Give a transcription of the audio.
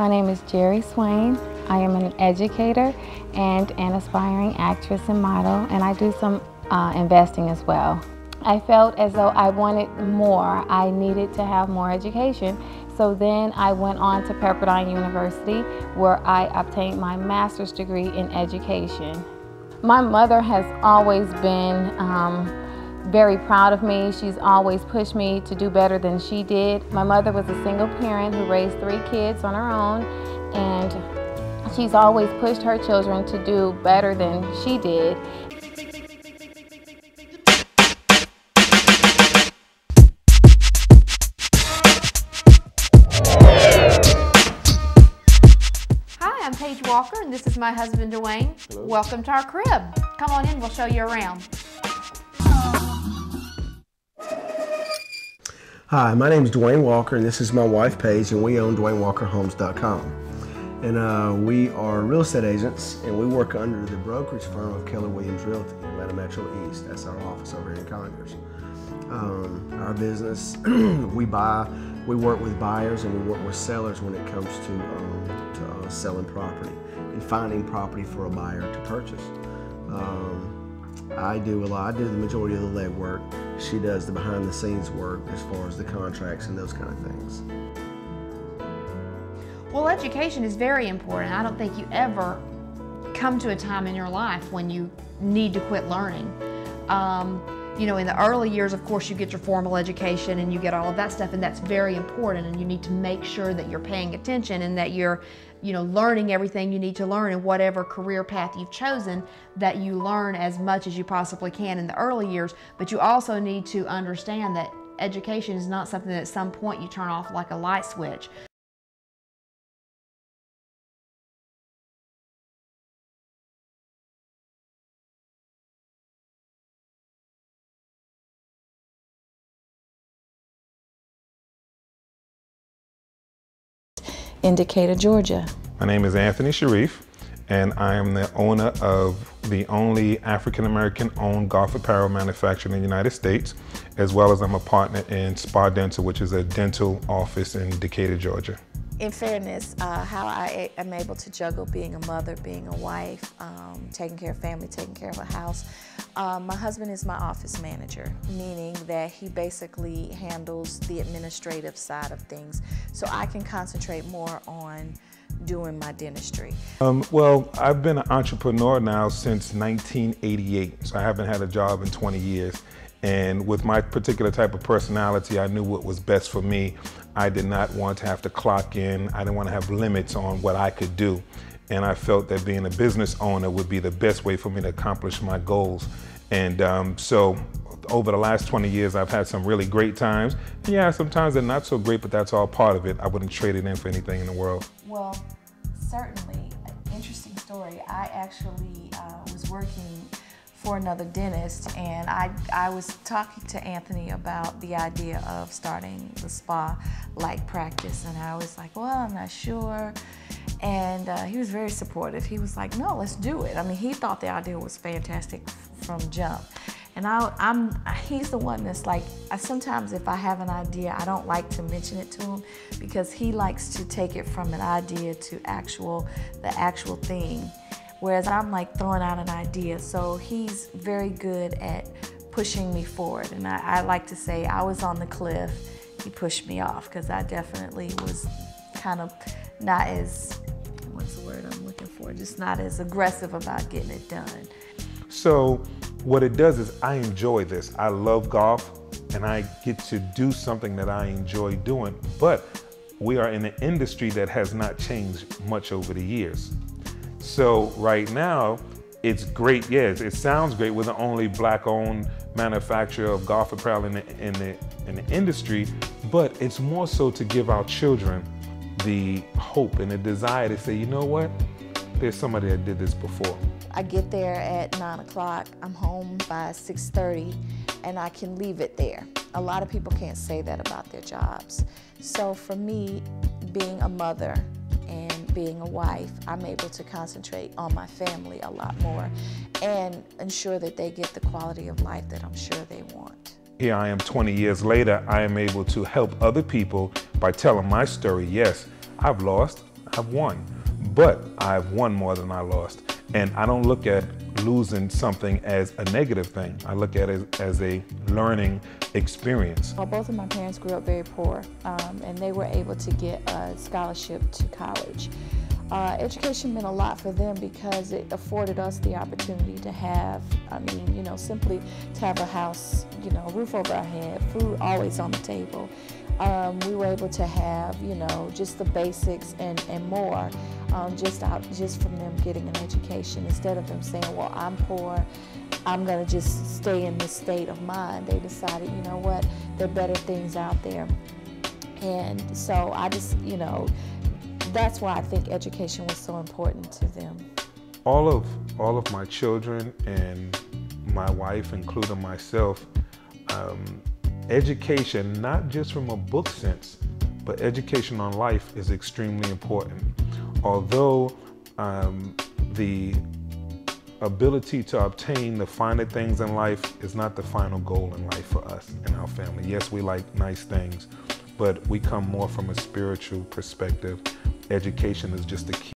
My name is Jerry Swain. I am an educator and an aspiring actress and model, and I do some investing as well. I felt as though I wanted more. I needed to have more education. So then I went on to Pepperdine University, where I obtained my master's degree in education. My mother has always been very proud of me. She's always pushed me to do better than she did. My mother was a single parent who raised 3 kids on her own, and she's always pushed her children to do better than she did. Hi, I'm Paige Walker, and this is my husband, Dwayne. Hello. Welcome to our crib. Come on in, we'll show you around. Hi, my name is Dwayne Walker, and this is my wife, Paige, and we own DwayneWalkerHomes.com. And we are real estate agents, and we work under the brokerage firm of Keller Williams Realty in Atlanta Metro East. That's our office over here in Conyers. Our business, we work with buyers and we work with sellers when it comes to selling property and finding property for a buyer to purchase. I do the majority of the legwork. She does the behind the scenes work as far as the contracts and those kind of things. Well, education is very important. I don't think you ever come to a time in your life when you need to quit learning. You know, in the early years, of course, you get your formal education and you get all of that stuff, and that's very important, and you need to make sure that you're paying attention and that you're, you know, learning everything you need to learn in whatever career path you've chosen, that you learn as much as you possibly can in the early years. But you also need to understand that education is not something that at some point you turn off like a light switch. In Decatur, Georgia. My name is Anthony Sharif, and I am the owner of the only African-American owned golf apparel manufacturer in the United States, as well as I'm a partner in Spa Dental, which is a dental office in Decatur, Georgia. In fairness, how I am able to juggle being a mother, being a wife, taking care of family, taking care of a house. My husband is my office manager, meaning that he basically handles the administrative side of things, so I can concentrate more on doing my dentistry. Well, I've been an entrepreneur now since 1988, so I haven't had a job in 20 years. And with my particular type of personality, I knew what was best for me. I did not want to have to clock in. I didn't want to have limits on what I could do. And I felt that being a business owner would be the best way for me to accomplish my goals. And so over the last 20 years, I've had some really great times. Yeah, sometimes they're not so great, but that's all part of it. I wouldn't trade it in for anything in the world. Well, certainly, an interesting story. I actually was working for another dentist, and I was talking to Anthony about the idea of starting the spa-like practice, and I was like, well, I'm not sure. And he was very supportive. He was like, no, let's do it. I mean, he thought the idea was fantastic from jump. And he's the one that's like, sometimes if I have an idea, I don't like to mention it to him, because he likes to take it from an idea to the actual thing. Whereas I'm like throwing out an idea. So he's very good at pushing me forward. And I like to say I was on the cliff, he pushed me off, because I definitely was kind of not as, what's the word I'm looking for, just not as aggressive about getting it done. So what it does is I enjoy this. I love golf, and I get to do something that I enjoy doing, but we are in an industry that has not changed much over the years. So right now, it's great. Yes, it sounds great. We're the only black-owned manufacturer of golf apparel in the industry, but it's more so to give our children the hope and the desire to say, you know what? There's somebody that did this before. I get there at 9 o'clock. I'm home by 6:30, and I can leave it there. A lot of people can't say that about their jobs. So for me, being a mother and being a wife, I'm able to concentrate on my family a lot more and ensure that they get the quality of life that I'm sure they want. Here I am 20 years later, I am able to help other people by telling my story. Yes, I've lost, I've won, but I've won more than I lost. And I don't look at losing something as a negative thing. I look at it as a learning experience. Well, both of my parents grew up very poor, and they were able to get a scholarship to college. Education meant a lot for them because it afforded us the opportunity to have, simply to have a house, a roof over our head, food always on the table. We were able to have, just the basics and more, just from them getting an education. Instead of them saying, well, I'm poor, I'm gonna just stay in this state of mind. They decided, you know what, there are better things out there. And so I just, that's why I think education was so important to them. All of my children and my wife, including myself, education, not just from a book sense, but education on life is extremely important. Although the ability to obtain the finer things in life is not the final goal in life for us and our family. Yes, we like nice things, but we come more from a spiritual perspective. Education is just the key.